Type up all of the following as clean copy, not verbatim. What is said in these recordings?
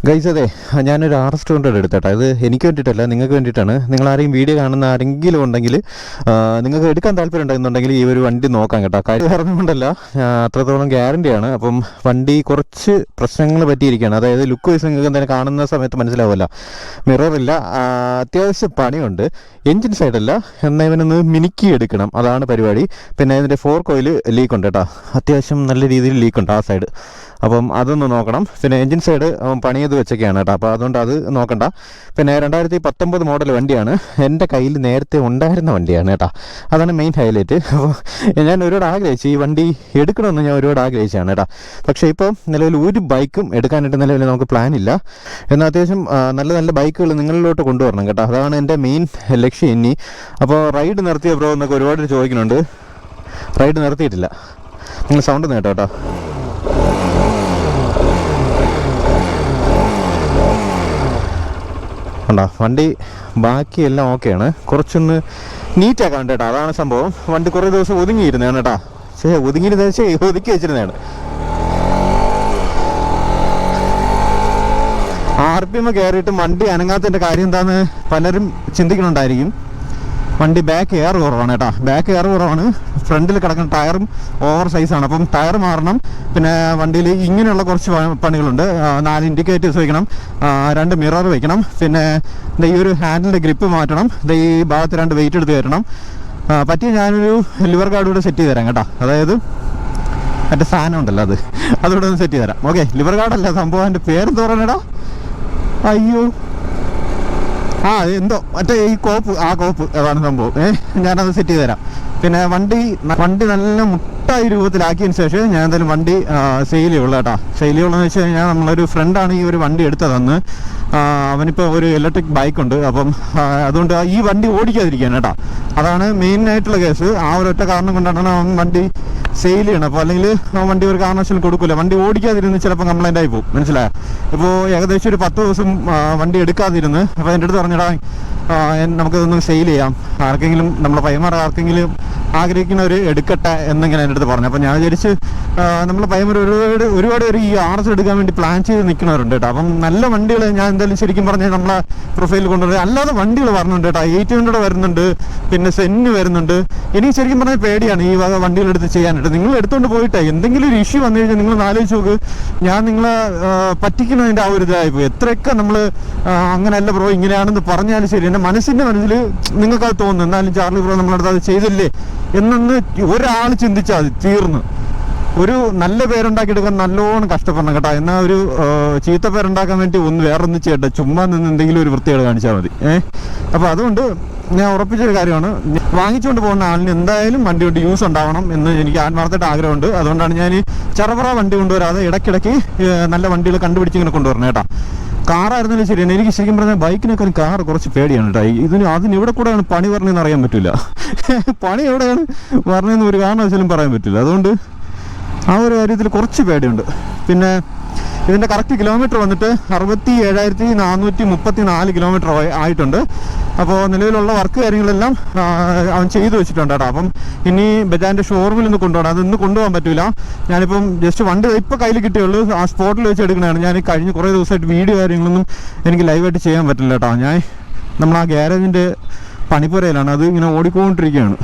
Guys, അതെ, ഞാനൊരു R-Star എടുത്തേട്ടാ. ഇത് എനിക്ക് വേണ്ടിയിട്ടല്ല, നിങ്ങൾക്ക് വേണ്ടിയിട്ടാണ്. നിങ്ങളാരെയും വീഡിയോ കാണുന്ന ആരെങ്കിലും ഉണ്ടെങ്കിൽ നിങ്ങൾക്ക് എടുക്കാൻ താല്പര്യം ഉണ്ടെന്നുണ്ടെങ്കിൽ ഈ ഒരു വണ്ടി നോക്കാം കേട്ടോ. കാര്യം പറഞ്ഞുകൊണ്ടല്ല, അത്രത്തോളം ഗ്യാരണ്ടിയാണ്. അപ്പം വണ്ടി കുറച്ച് പ്രശ്നങ്ങൾ പറ്റിയിരിക്കുകയാണ്. അതായത് ലുക്ക് വൈസ് നിങ്ങൾക്ക് എന്തായാലും കാണുന്ന സമയത്ത് മനസ്സിലാവില്ല. മിററില്ല, അത്യാവശ്യം പണിയുണ്ട്. എൻജിൻ സൈഡല്ല, എന്നാൽ ഇവനൊന്ന് മിനുക്കി എടുക്കണം, അതാണ് പരിപാടി. പിന്നെ ഇതിൻ്റെ ഫോർക്ക് ഓയിൽ ലീക്ക് ഉണ്ട് കേട്ടോ, അത്യാവശ്യം നല്ല രീതിയിൽ ലീക്കുണ്ട് ആ സൈഡ്. അപ്പം അതൊന്ന് നോക്കണം. പിന്നെ എൻജിൻ സൈഡ് പണിയത് വെച്ചൊക്കെയാണ് കേട്ടോ, അപ്പോൾ അതുകൊണ്ട് അത് നോക്കണ്ട. പിന്നെ 2019 മോഡൽ വണ്ടിയാണ്, എൻ്റെ കയ്യിൽ നേരത്തെ ഉണ്ടായിരുന്ന വണ്ടിയാണ് കേട്ടോ, അതാണ് മെയിൻ ഹൈലൈറ്റ്. അപ്പോൾ ഞാൻ ഒരുപാട് ആഗ്രഹിച്ചു ഈ വണ്ടി എടുക്കണമെന്ന്, ഞാൻ ഒരുപാട് ആഗ്രഹിച്ചാണ് കേട്ടോ. പക്ഷേ ഇപ്പോൾ നിലവിൽ ഒരു ബൈക്കും എടുക്കാനായിട്ട് നിലവിൽ നമുക്ക് പ്ലാൻ ഇല്ല. എന്നാൽ അത്യാവശ്യം നല്ല നല്ല ബൈക്കുകൾ നിങ്ങളിലോട്ട് കൊണ്ടുവരണം കേട്ടോ, അതാണ് എൻ്റെ മെയിൻ ലക്ഷ്യം ഇനി. അപ്പോൾ റൈഡ് നിർത്തിയ ബ്രോ എന്നൊക്കെ ഒരുപാട് ചോദിക്കുന്നുണ്ട്. റൈഡ് നിർത്തിയിട്ടില്ല, നിങ്ങൾ സൗണ്ട് കേട്ടോ കേട്ടോ. ഉണ്ടോ വണ്ടി, ബാക്കിയെല്ലാം ഓക്കെയാണ്. കുറച്ചൊന്ന് നീറ്റാക്കാൻ കേട്ടോ, അതാണ് സംഭവം. വണ്ടി കുറേ ദിവസം ഒതുങ്ങിയിരുന്നതാണ് കേട്ടോ. ഒതുക്കി വെച്ചിരുന്നതാണ്. RPM കയറിയിട്ട് വണ്ടി അനങ്ങാത്തതിൻ്റെ കാര്യം എന്താണെന്ന് പലരും ചിന്തിക്കുന്നുണ്ടായിരിക്കും. വണ്ടി ബാക്ക് എയർ കുറവാണ് കേട്ടോ, ബാക്ക് എയർ കുറവാണ്. ഫ്രണ്ടിൽ കിടക്കുന്ന ടയറും ഓവർ സൈസാണ്. അപ്പം ടയർ മാറണം. പിന്നെ വണ്ടിയിൽ ഇങ്ങനെയുള്ള കുറച്ച് പണികളുണ്ട്. 4 ഇൻഡിക്കേറ്റേഴ്സ് വയ്ക്കണം, 2 മിറർ വയ്ക്കണം. പിന്നെ ഈ ഒരു ഹാൻഡിലിൻ്റെ ഗ്രിപ്പ് മാറ്റണം. ഈ ഭാഗത്ത് 2 വെയിറ്റ് എടുത്ത് കയറ്റണം. പറ്റിയ ഞാനൊരു ലിവർ ഗാർഡ് കൂടെ സെറ്റ് ചെയ്ത് തരാം കേട്ടോ. അതായത് മറ്റേ സാധനം ഉണ്ടല്ലോ, അതുകൂടെ ഒന്ന് സെറ്റ് ചെയ്ത് തരാം. ഓക്കെ, ലിവർ ഗാർഡല്ല സംഭവം, എൻ്റെ പേരെന്ത് പറയണേടാ, അയ്യോ എന്തോ മറ്റേ ഈ കോപ്പ്, ആ കോപ്പ് അതാണ് സംഭവം. ഞാനത് സെറ്റ് ചെയ്ത് തരാം. പിന്നെ വണ്ടി നല്ല മുട്ടായി രൂപത്തിലാക്കിയതിന് ശേഷം ഞാൻ എന്തായാലും വണ്ടി സെയിൽ ചെയ്യുള്ളൂ കേട്ടോ. സെയിൽ ചെയ്യുള്ളതെന്ന് വെച്ച് കഴിഞ്ഞാൽ നമ്മളൊരു ഫ്രണ്ടാണ് ഈ ഒരു വണ്ടി എടുത്തതെന്ന്. അവനിപ്പോൾ ഒരു ഇലക്ട്രിക് ബൈക്കുണ്ട്. അപ്പം അതുകൊണ്ട് ഈ വണ്ടി ഓടിക്കാതിരിക്കാൻ കേട്ടോ, അതാണ് മെയിനായിട്ടുള്ള കേസ്. ആ ഒരൊറ്റ കാരണം കൊണ്ടാണ് അവൻ വണ്ടി സെയിൽ ചെയ്യണം. അപ്പോൾ അല്ലെങ്കിൽ വണ്ടി ഒരു കാരണവശാലും കൊടുക്കില്ല. വണ്ടി ഓടിക്കാതിരുന്ന് ചിലപ്പോൾ കംപ്ലൈൻ്റ് ആയി പോകും, മനസ്സിലായോ? ഇപ്പോൾ ഏകദേശം ഒരു 10 ദിവസം വണ്ടി എടുക്കാതിരുന്ന്. അപ്പോൾ എൻ്റെ അടുത്ത് പറഞ്ഞടാ, നമുക്കതൊന്ന് സെയിൽ ചെയ്യാം, ആർക്കെങ്കിലും നമ്മളെ പയ്യന്മാർ ആർക്കെങ്കിലും ആഗ്രഹിക്കുന്നവർ എടുക്കട്ടെ എന്നിങ്ങനെ എൻ്റെ അടുത്ത് പറഞ്ഞു. അപ്പോൾ ഞാൻ വിചാരിച്ച് നമ്മളെ പയ്യന്മാർ ഒരുപാട് പേര് ഈ RS എടുക്കാൻ വേണ്ടി പ്ലാൻ ചെയ്ത് നിൽക്കുന്നവരുണ്ട് കേട്ടോ. അപ്പം നല്ല വണ്ടികൾ ഞാൻ എന്തായാലും ശരിക്കും പറഞ്ഞാൽ നമ്മളെ പ്രൊഫൈലിൽ കൊണ്ടുവരുന്നത്. അല്ലാതെ വണ്ടികൾ വരുന്നുണ്ട് കേട്ടോ, 800 വരുന്നുണ്ട്, പിന്നെ സെന്ന് വരുന്നുണ്ട്. എനിക്ക് ശരിക്കും പറഞ്ഞാൽ പേടിയാണ് ഈ വക വണ്ടികളെടുത്ത് ചെയ്യാനായിട്ട്. നിങ്ങൾ എടുത്തുകൊണ്ട് പോയിട്ടേ എന്തെങ്കിലും ഒരു ഇഷ്യൂ വന്നു കഴിഞ്ഞാൽ നിങ്ങൾ ആലോചിച്ച് നോക്ക്, ഞാൻ നിങ്ങളെ പറ്റിക്കുന്നതിൻ്റെ ആ ഒരു ഇതായിപ്പോയി. എത്രയൊക്കെ നമ്മൾ അങ്ങനെയല്ല ബ്രോ ഇങ്ങനെയാണെന്ന് പറഞ്ഞാലും ശരി, എൻ്റെ മനസ്സിൽ നിങ്ങൾക്കത് തോന്നുന്നു, എന്നാലും ചാർലി ബ്രോ നമ്മളടുത്ത് അത് ചെയ്തില്ലേ എന്നൊന്ന് ഒരാൾ ചിന്തിച്ചാൽ മതി, തീർന്നു. ഒരു നല്ല പേരുണ്ടാക്കിയെടുക്കാൻ നല്ലോണം കഷ്ടപ്പെടണം കേട്ടോ. എന്നാൽ ഒരു ചീത്ത പേരുണ്ടാക്കാൻ വേണ്ടി വേറൊന്നും ചെയ്യട്ടെ, ചുമ്മാ നിന്ന് എന്തെങ്കിലും ഒരു വൃത്തികേട് കാണിച്ചാൽ മതി. അപ്പോൾ അതുകൊണ്ട് ഞാൻ ഉറപ്പിച്ചൊരു കാര്യമാണ്, വാങ്ങിച്ചുകൊണ്ട് പോകുന്ന ആളിന് എന്തായാലും വണ്ടി കൊണ്ട് യൂസ് ഉണ്ടാവണം എന്ന് എനിക്ക് ആത്മാർത്ഥമായിട്ട് ആഗ്രഹമുണ്ട്. അതുകൊണ്ടാണ് ഞാൻ ഈ ചെറുപറ വണ്ടി കൊണ്ടുവരാതെ ഇടയ്ക്കിടയ്ക്ക് നല്ല വണ്ടികൾ കണ്ടുപിടിച്ചിങ്ങനെ കൊണ്ടുവരണം കേട്ടോ. കാറായിരുന്നാലും ശരിയാണ്, എനിക്ക് ശരിക്കും പറഞ്ഞാൽ ബൈക്കിനൊക്കെ കാർ കുറച്ച് പേടിയാണ് കേട്ടോ. അതിന് ഇവിടെ കൂടെയാണ് പണി പറഞ്ഞതെന്ന് അറിയാൻ പറ്റില്ല. പണി എവിടെയാണ് പറഞ്ഞതെന്ന് ഒരു കാരണവശാലും പറയാൻ പറ്റില്ല. അതുകൊണ്ട് ആ ഒരു കാര്യത്തിൽ കുറച്ച് പേടിയുണ്ട്. പിന്നെ ഇതിൻ്റെ കറക്റ്റ് കിലോമീറ്റർ വന്നിട്ട് 67,434 കിലോമീറ്റർ ആയിട്ടുണ്ട്. അപ്പോൾ നിലവിലുള്ള വർക്ക് കാര്യങ്ങളെല്ലാം അവൻ ചെയ്തു വെച്ചിട്ടുണ്ട് കേട്ടോ. അപ്പം ഇനി ബജാജിൻ്റെ ഷോറൂമിൽ നിന്ന് കൊണ്ടുപോകണം, അതൊന്നും കൊണ്ടുപോകാൻ പറ്റില്ല. ഞാനിപ്പം ജസ്റ്റ് വണ്ടി ഇപ്പോൾ കയ്യിൽ കിട്ടിയുള്ളൂ, ആ സ്പോട്ടിൽ വെച്ച് എടുക്കണതാണ്. ഞാൻ കഴിഞ്ഞ കുറേ ദിവസമായിട്ട് വീഡിയോ കാര്യങ്ങളൊന്നും എനിക്ക് ലൈവായിട്ട് ചെയ്യാൻ പറ്റില്ല കേട്ടോ. ഞാൻ നമ്മൾ ആ ഗ്യാരേജിൻ്റെ പണിപ്പുരയിലാണ്, അത് ഇങ്ങനെ ഓടിക്കൊണ്ടിരിക്കുകയാണെന്ന്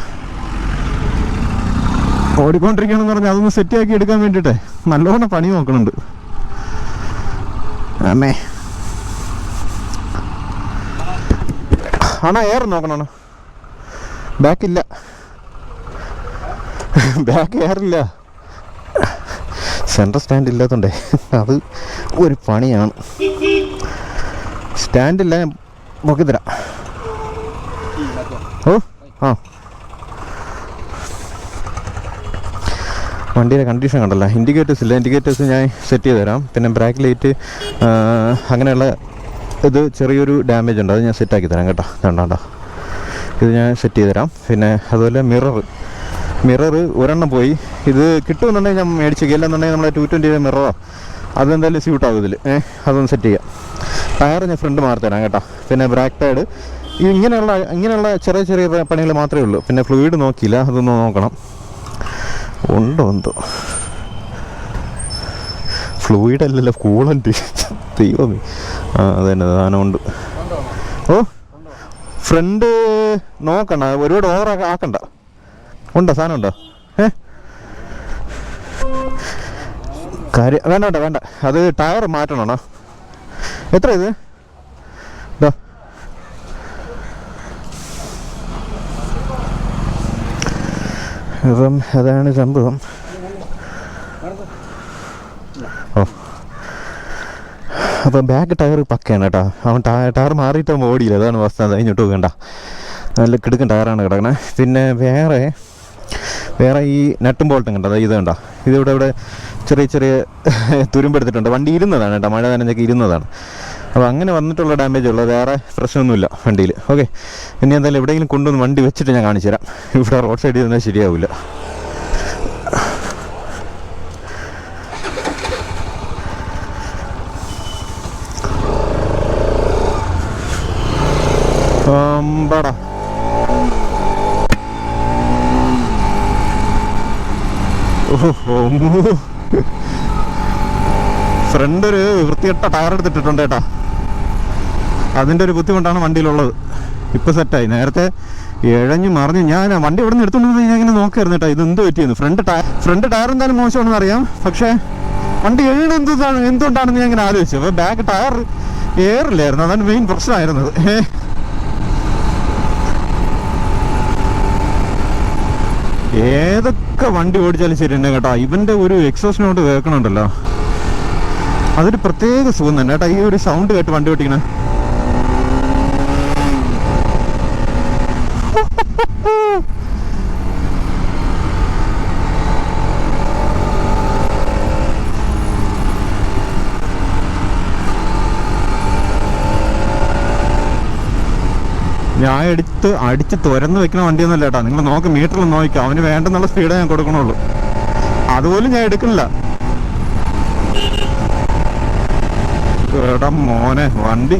പറഞ്ഞാൽ അതൊന്ന് സെറ്റാക്കി എടുക്കാൻ വേണ്ടിയിട്ടേ നല്ലോണം പണി നോക്കണുണ്ട്. അമ്മേ ആണോ എയർ നോക്കണോ? ബാക്കില്ല, ബാക്ക് എയറില്ല, സെൻട്രൽ സ്റ്റാൻഡ് ഇല്ലാത്തതുകൊണ്ടേ അത് ഒരു പണിയാണ്. സ്റ്റാൻഡില്ല, ഞാൻ നോക്കിത്തരാം. വണ്ടിയുടെ കണ്ടീഷൻ കണ്ടല്ലോ. ഇൻഡിക്കേറ്റേഴ്സ് ഇല്ല, ഇൻഡിക്കേറ്റേഴ്സ് ഞാൻ സെറ്റ് ചെയ്ത് തരാം. പിന്നെ ബ്രേക്ക് ലൈറ്റ് അങ്ങനെയുള്ള ഇത് ചെറിയൊരു ഡാമേജ് ഉണ്ട്, അത് ഞാൻ സെറ്റാക്കി തരാം കേട്ടോ. കണ്ടോ, ഇത് ഞാൻ സെറ്റ് ചെയ്ത് തരാം. പിന്നെ അതുപോലെ മിറർ ഒരെണ്ണം പോയി, ഇത് കിട്ടുമെന്നുണ്ടെങ്കിൽ ഞാൻ മേടിച്ചേക്കുക, ഇല്ലെന്നുണ്ടെങ്കിൽ നമ്മളെ 220 മിററോ അതെന്തായാലും സ്യൂട്ടാകും ഇതിൽ. അതൊന്ന് സെറ്റ് ചെയ്യാം. ടയർ ഞാൻ ഫ്രണ്ട് മാറി തരാം കേട്ടോ. പിന്നെ ബ്രേക്ക് പാഡ്, ഇങ്ങനെയുള്ള ചെറിയ ചെറിയ പണികൾ മാത്രമേ ഉള്ളൂ. പിന്നെ ഫ്ലൂയിഡ് നോക്കിയില്ല, അതൊന്ന് നോക്കണം. ഉണ്ടോ ഫ്ലൂയിഡ് അല്ലല്ലോ, കൂളൻ്റ്. ദൈവമേ, അത് തന്നെ സാധനമുണ്ട്. ഓ ഫ്രണ്ട് നോക്കണ്ട, ഒരുപാട് ഓവറൊക്കെ ആക്കണ്ട. ഉണ്ടോ സാധനം ഉണ്ടോ? കാര്യം വേണ്ട വേണ്ട, അത് ടയർ മാറ്റണോ? എത്ര ഇത്? ഇപ്പം അതാണ് സംഭവം. ഓ അപ്പം ബാക്ക് ടയർ പക്കയാണ് കേട്ടോ. അവൻ ടയർ മാറിയിട്ട് അവൻ ഓടിയില്ല, അതാണ് അവസ്ഥ. കഴിഞ്ഞിട്ട് വേണ്ട, നല്ല കിടുക്കൻ ടയറാണ് കിടക്കണേ. പിന്നെ വേറെ ഈ നട്ടും ബോൾട്ടും കണ്ടോ, ഇത് കണ്ടോ, ഇതിവിടെ ചെറിയ ചെറിയ തുരുമ്പെടുത്തിട്ടുണ്ട്. വണ്ടി ഇരുന്നതാണ് കേട്ടോ, മഴ നനഞ്ഞൊക്കെ ഇരുന്നതാണ്. അപ്പോൾ അങ്ങനെ വന്നിട്ടുള്ള ഡാമേജ് ഉള്ളൂ, വേറെ പ്രശ്നമൊന്നുമില്ല വണ്ടിയിൽ. ഓക്കെ, ഇനി എന്തായാലും എവിടെയെങ്കിലും കൊണ്ടുവന്ന് വണ്ടി വെച്ചിട്ട് ഞാൻ കാണിച്ചു തരാം. ഇവിടെ റോഡ് സൈഡിൽ നിന്നാൽ ശരിയാവില്ല. പാടാ ഫ്രണ്ട് ഒരു വൃത്തികെട്ട ടയർ എടുത്തിട്ടുണ്ട് കേട്ടാ. അതിൻ്റെ ഒരു ബുദ്ധിമുട്ടാണ് വണ്ടിയിലുള്ളത്. ഇപ്പം സെറ്റായി. നേരത്തെ ഇഴഞ്ഞ് മറിഞ്ഞ് ഞാൻ വണ്ടി ഇവിടെ നിന്ന് എടുത്തുകൊണ്ട് ഞാൻ ഇങ്ങനെ നോക്കായിരുന്നു കേട്ടോ, ഇത് എന്ത് പറ്റിയെന്ന്. ഫ്രണ്ട് ടയർ എന്തായാലും മോശമാണെന്ന് അറിയാം, പക്ഷേ വണ്ടി എഴുന്ന എന്തുകൊണ്ടാണെന്ന് ഞാൻ ഇങ്ങനെ ആലോചിച്ചു. അപ്പോൾ ബാക്ക് ടയർ എയറില്ലായിരുന്നു, അതാണ് മെയിൻ പ്രശ്നമായിരുന്നത്. ഏതൊക്കെ വണ്ടി ഓടിച്ചാലും ശരി തന്നെ കേട്ടോ, ഇവൻ്റെ ഒരു എക്സോസിനോട്ട് കേൾക്കണുണ്ടല്ലോ, അതൊരു പ്രത്യേക സുഖം തന്നെ കേട്ടോ. ഈ ഒരു സൗണ്ട് കേട്ട് വണ്ടി ഓടിക്കണേ. ഞാൻ അടിച്ച് തുരന്ന് വെക്കുന്ന വണ്ടിയൊന്നുമല്ല കേട്ടോ. നിങ്ങൾ നോക്ക്, മീറ്ററിൽ നോക്കാം, അവന് വേണ്ടെന്നുള്ള സ്പീഡേ ഞാൻ കൊടുക്കണുള്ളൂ. അതുപോലും ഞാൻ എടുക്കണില്ല. എടാ മോനെ, വണ്ടി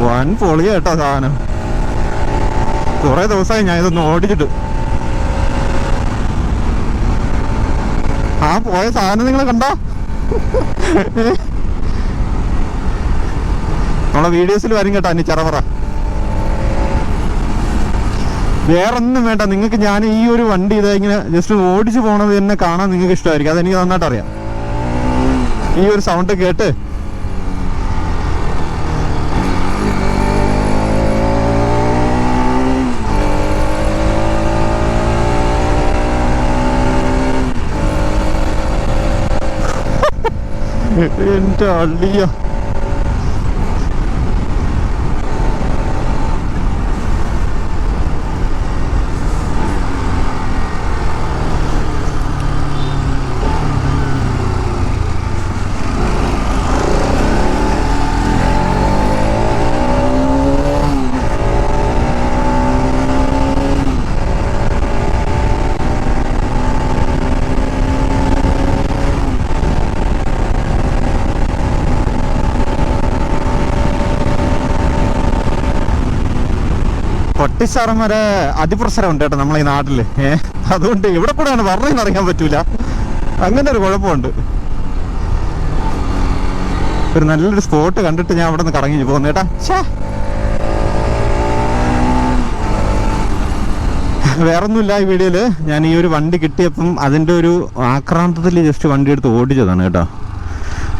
വൻ പൊളിയ കേട്ടോ സാധനം. കുറെ ദിവസമായി ഞാൻ ഇതൊന്ന് ഓടിച്ചിട്ട്. ആ പോയ സാധനം നിങ്ങൾ കണ്ടോ? നമ്മളെ വീഡിയോസിൽ വരും കേട്ടോ അനി ചറവറ. വേറൊന്നും വേണ്ട, നിങ്ങൾക്ക് ഞാൻ ഈ ഒരു വണ്ടി ഇതാ ഇങ്ങനെ ജസ്റ്റ് ഓടിച്ചു പോണത് തന്നെ കാണാൻ നിങ്ങൾക്ക് ഇഷ്ടമായിരിക്കും. അതെനിക്ക് നന്നായിട്ട് അറിയാം. ഈ ഒരു സൗണ്ട് കേട്ട് എൻ്റെ അള്ളിയ. പൊട്ടിച്ചാറം വരെ അതിപ്രസരമുണ്ട് കേട്ടോ നമ്മളെ ഈ നാട്ടില്. അതുകൊണ്ട് ഇവിടെ കൂടെയാണ് പറഞ്ഞെന്ന് അറിയാൻ പറ്റൂല, അങ്ങനെ ഒരു കുഴപ്പമുണ്ട്. ഒരു നല്ലൊരു സ്പോട്ട് കണ്ടിട്ട് ഞാൻ അവിടെ നിന്ന് കറങ്ങി പോകുന്നു കേട്ടാ. വേറൊന്നുമില്ല, ഈ വീഡിയോയില് ഞാൻ ഈ ഒരു വണ്ടി കിട്ടിയപ്പം അതിൻ്റെ ഒരു ആക്രാന്തത്തിൽ ജസ്റ്റ് വണ്ടി എടുത്ത് ഓടിച്ചതാണ് കേട്ടോ.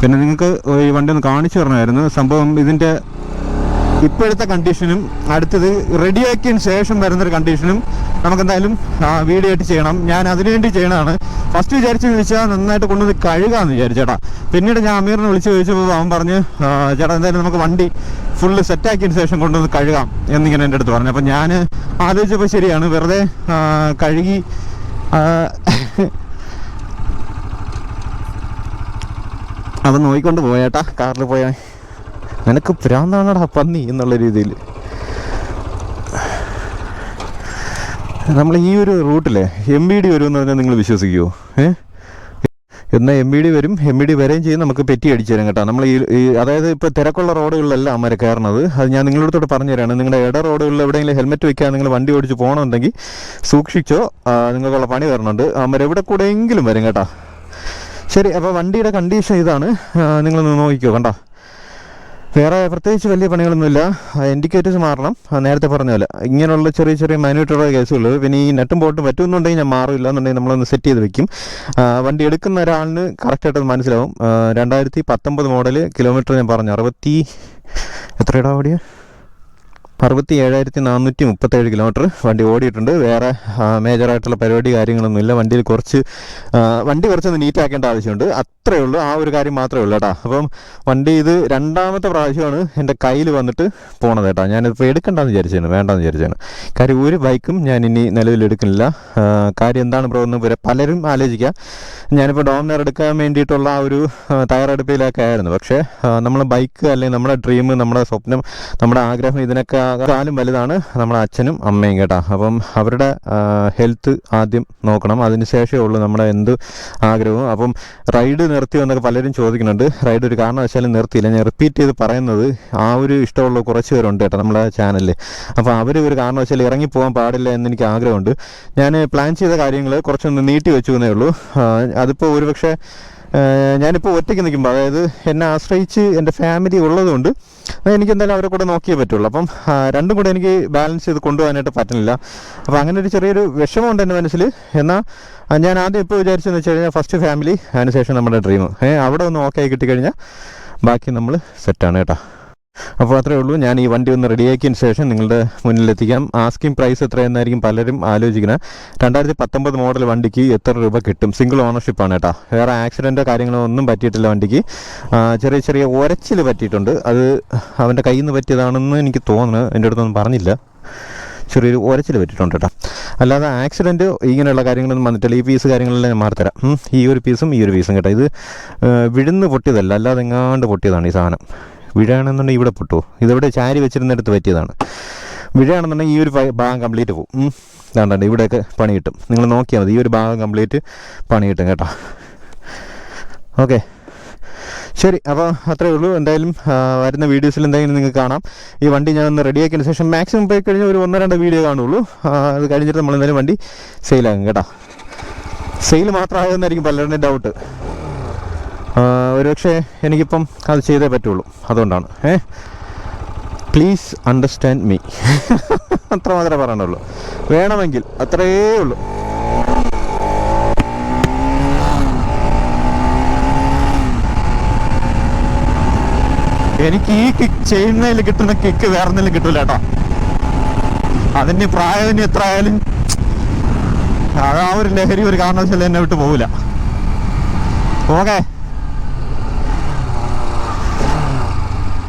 പിന്നെ നിങ്ങൾക്ക് ഈ വണ്ടി ഒന്ന് കാണിച്ചു തരണമായിരുന്നു. സംഭവം ഇതിൻ്റെ ഇപ്പോഴത്തെ കണ്ടീഷനും അടുത്തത് റെഡിയാക്കിയതിന് ശേഷം വരുന്നൊരു കണ്ടീഷനും നമുക്കെന്തായാലും വീഡിയോ ആയിട്ട് ചെയ്യണം. ഞാൻ അതിനുവേണ്ടി ചെയ്യണതാണ്. ഫസ്റ്റ് വിചാരിച്ചെന്ന് വെച്ചാൽ നന്നായിട്ട് കൊണ്ടുവന്ന് കഴുകാമെന്ന് വിചാരിച്ചേട്ടാ. പിന്നീട് ഞാൻ അമീറിനെ വിളിച്ച് ചോദിച്ചപ്പോൾ അവൻ പറഞ്ഞ് ചേട്ടാ എന്തായാലും നമുക്ക് വണ്ടി ഫുള്ള് സെറ്റാക്കിയതിന് ശേഷം കൊണ്ടുവന്ന് കഴുകാം എന്നിങ്ങനെ എൻ്റെ അടുത്ത് പറഞ്ഞു. അപ്പം ഞാൻ ആലോചിച്ചപ്പോൾ ശരിയാണ്, വെറുതെ കഴുകി അവൻ നോക്കിക്കൊണ്ട് പോയേട്ടാ. കാറിൽ പോയാൽ നിനക്ക് ഭ്രാന്താണടാ പന്നി എന്നുള്ള രീതിയിൽ. നമ്മൾ ഈ ഒരു റൂട്ടിലെ MVD വരുമെന്ന് പറഞ്ഞാൽ നിങ്ങൾ വിശ്വസിക്കുമോ? എന്നാൽ MVD വരും, MVD വരെയും ചെയ്യും, നമുക്ക് പെറ്റി അടിച്ചു തരാം കേട്ടോ. നമ്മൾ ഈ അതായത് ഇപ്പോൾ തിരക്കുള്ള റോഡുകളിലല്ല അമ്മ കയറണത്. അത് ഞാൻ നിങ്ങളടുത്തോട്ട് പറഞ്ഞു തരാണ്. നിങ്ങളുടെ ഇട റോഡുകളിൽ എവിടെയെങ്കിലും ഹെൽമെറ്റ് വെക്കാൻ നിങ്ങൾ വണ്ടി ഓടിച്ച് പോകണമെന്നുണ്ടെങ്കിൽ സൂക്ഷിച്ചോ, നിങ്ങൾക്കുള്ള പണി തരണുണ്ട്. അമ്മ എവിടെ കൂടെയെങ്കിലും വരും കേട്ടോ. ശരി, അപ്പോൾ വണ്ടിയുടെ കണ്ടീഷൻ ഇതാണ്, നിങ്ങളൊന്ന് നോക്കിക്കോ. കണ്ടോ, വേറെ പ്രത്യേകിച്ച് വലിയ പണികളൊന്നുമില്ല. ഇൻഡിക്കേറ്റേഴ്സ് മാറണം, നേരത്തെ പറഞ്ഞ പോലെ. ഇങ്ങനെയുള്ള ചെറിയ ചെറിയ മൈന്യൂട്ടുള്ള കേസുകൾ. പിന്നെ ഈ നെട്ടും ബോട്ടും പറ്റുമെന്നുണ്ടെങ്കിൽ ഞാൻ മാറില്ല എന്നുണ്ടെങ്കിൽ നമ്മളൊന്ന് സെറ്റ് ചെയ്ത് വെക്കും. വണ്ടി എടുക്കുന്ന ഒരാളിന് കറക്റ്റായിട്ട് മനസ്സിലാവും. 2019 മോഡൽ, കിലോമീറ്റർ ഞാൻ പറഞ്ഞു എത്രയുടെ ഓടിയ 67,437 കിലോമീറ്റർ വണ്ടി ഓടിയിട്ടുണ്ട്. വേറെ മേജറായിട്ടുള്ള പരിപാടി കാര്യങ്ങളൊന്നുമില്ല. വണ്ടിയിൽ കുറച്ചൊന്ന് നീറ്റാക്കേണ്ട ആവശ്യമുണ്ട്, അത്രയേ ഉള്ളൂ. ആ ഒരു കാര്യം മാത്രമേ ഉള്ളൂ കേട്ടോ. അപ്പം വണ്ടി ഇത് 2ാമത്തെ പ്രാവശ്യമാണ് എൻ്റെ കയ്യിൽ വന്നിട്ട് പോണത് കേട്ടോ. ഞാനിപ്പോൾ എടുക്കണ്ടെന്ന് വേണ്ടെന്ന് വിചാരിച്ചാണ്. കാര്യം ഒരു ബൈക്കും ഞാൻ ഇനി നിലവിൽ എടുക്കുന്നില്ല. കാര്യം എന്താണ് ബ്രോ എന്ന് പലരും ആലോചിക്കുക. ഞാനിപ്പോൾ ഡോമിനർ എടുക്കാൻ വേണ്ടിയിട്ടുള്ള ആ ഒരു തയ്യാറെടുപ്പിലൊക്കെ ആയിരുന്നു. പക്ഷേ നമ്മൾ ബൈക്ക് അല്ലെങ്കിൽ നമ്മുടെ ഡ്രീം, നമ്മുടെ സ്വപ്നം, നമ്മുടെ ആഗ്രഹം ഇതിനൊക്കെ കാലം വലുതാണ് നമ്മുടെ അച്ഛനും അമ്മയും കേട്ടോ. അപ്പം അവരുടെ ഹെൽത്ത് ആദ്യം നോക്കണം, അതിന് ശേഷമേ ഉള്ളൂ നമ്മുടെ എന്ത് ആഗ്രഹവും. അപ്പം റൈഡ് നിർത്തിയോ എന്നൊക്കെ പലരും ചോദിക്കുന്നുണ്ട്. റൈഡ് ഒരു കാരണവശാലും നിർത്തിയില്ല. ഞാൻ റിപ്പീറ്റ് ചെയ്ത് പറയുന്നത്, ആ ഒരു ഇഷ്ടമുള്ള കുറച്ച് പേരുണ്ട് കേട്ടോ നമ്മുടെ ചാനലിൽ. അപ്പോൾ അവർ ഒരു കാരണവശാലും ഇറങ്ങിപ്പോകാൻ പാടില്ല എന്നെനിക്ക് ആഗ്രഹമുണ്ട്. ഞാൻ പ്ലാൻ ചെയ്ത കാര്യങ്ങൾ കുറച്ചൊന്ന് നീട്ടി വെച്ചു എന്നേ ഉള്ളൂ. അതിപ്പോൾ ഒരുപക്ഷെ ഞാനിപ്പോൾ ഒറ്റയ്ക്ക് നിൽക്കുമ്പോൾ, അതായത് എന്നെ ആശ്രയിച്ച് എൻ്റെ ഫാമിലി ഉള്ളതുകൊണ്ട് എനിക്ക് എന്തായാലും അവരെ കൂടെ നോക്കിയേ പറ്റുള്ളൂ. അപ്പം രണ്ടും കൂടെ എനിക്ക് ബാലൻസ് ചെയ്ത് കൊണ്ടുപോകാനായിട്ട് പറ്റുന്നില്ല. അപ്പോൾ അങ്ങനെ ഒരു ചെറിയൊരു വിഷമമുണ്ട് എൻ്റെ മനസ്സിൽ. എന്നാൽ ഞാൻ ആദ്യം ഇപ്പോൾ വിചാരിച്ചതെന്ന് വെച്ച് കഴിഞ്ഞാൽ ഫസ്റ്റ് ഫാമിലി, അതിനുശേഷം നമ്മുടെ ഡ്രീം. അവിടെ ഒന്ന് ഓക്കെ ആയി കിട്ടിക്കഴിഞ്ഞാൽ ബാക്കി നമ്മൾ സെറ്റാണ് കേട്ടോ. അപ്പോൾ അത്രയേ ഉള്ളൂ. ഞാൻ ഈ വണ്ടി ഒന്ന് റെഡിയാക്കിയതിന് ശേഷം നിങ്ങളുടെ മുന്നിലെത്തിക്കാം. ആസ്കിംഗ് പ്രൈസ് എത്രയെന്നായിരിക്കും പലരും ആലോചിക്കുന്നത്. 2019 മോഡൽ വണ്ടിക്ക് എത്ര രൂപ കിട്ടും? സിംഗിൾ ഓണർഷിപ്പാണ് കേട്ടോ. വേറെ ആക്സിഡൻറ്റോ കാര്യങ്ങളോ ഒന്നും പറ്റിയിട്ടില്ല വണ്ടിക്ക്. ചെറിയ ചെറിയ ഒരച്ചിൽ പറ്റിയിട്ടുണ്ട്. അത് അവൻ്റെ കയ്യിൽ നിന്ന് പറ്റിയതാണെന്ന് എനിക്ക് തോന്നുന്നു. എൻ്റെ അടുത്തൊന്നും പറഞ്ഞില്ല. ചെറിയൊരു ഒരച്ചിൽ പറ്റിയിട്ടുണ്ട് കേട്ടോ. അല്ലാതെ ആക്സിഡൻറ്റ് ഇങ്ങനെയുള്ള കാര്യങ്ങളൊന്നും വന്നിട്ടില്ല. ഈ പീസ് കാര്യങ്ങളെല്ലാം ഞാൻ മാറിത്തരാം. ഈ ഒരു പീസും കേട്ടോ. ഇത് വിഴുന്ന് പൊട്ടിയതല്ല, അല്ലാതെ എങ്ങാണ്ട് പൊട്ടിയതാണ് ഈ സാധനം. വീഴാണെന്നുണ്ടെങ്കിൽ ഇവിടെ പൊട്ടുമോ? ഇതെവിടെ ചാരി വെച്ചിരുന്നിടത്ത് പറ്റിയതാണ്. വീഴാണെന്നുണ്ടെങ്കിൽ ഈ ഒരു ഭാഗം കംപ്ലീറ്റ് പോകും. ഇതാണ്ട് ഇവിടെയൊക്കെ പണി കിട്ടും. നിങ്ങൾ നോക്കിയാൽ മതി, ഈ ഒരു ഭാഗം കംപ്ലീറ്റ് പണി കിട്ടും കേട്ടോ. ഓക്കെ, ശരി. അപ്പോൾ അത്രയേ ഉള്ളൂ. എന്തായാലും വരുന്ന വീഡിയോസിൽ എന്തെങ്കിലും നിങ്ങൾക്ക് കാണാം. ഈ വണ്ടി ഞാൻ ഒന്ന് റെഡിയാക്കിയതിന് ശേഷം മാക്സിമം പോയി കഴിഞ്ഞാൽ ഒരു 1-2 വീഡിയോ കാണുള്ളൂ. അത് കഴിഞ്ഞിട്ട് നമ്മൾ എന്തായാലും വണ്ടി സെയിലാകും കേട്ടോ. സെയിൽ മാത്രമാകുമെന്നായിരിക്കും പലരുടെയും ഡൗട്ട്. ഒരുപക്ഷെ എനിക്കിപ്പം അത് ചെയ്തേ പറ്റുള്ളൂ, അതുകൊണ്ടാണ്. Please understand me. അത്ര മാത്രമേ പറയാനുള്ളൂ. വേണമെങ്കിൽ അത്രയേ ഉള്ളൂ. എനിക്ക് ഈ കിക്ക് ചെയ്യുന്നതിൽ കിട്ടുന്ന കിക്ക് വേറെ എന്തെങ്കിലും കിട്ടൂല കേട്ടോ. അതിന് പ്രായം എത്ര ആയാലും ആ ഒരു ലഹരി ഒരു കാരണവശാലും എന്നെ വിട്ട് പോവില്ല. ഓക്കെ.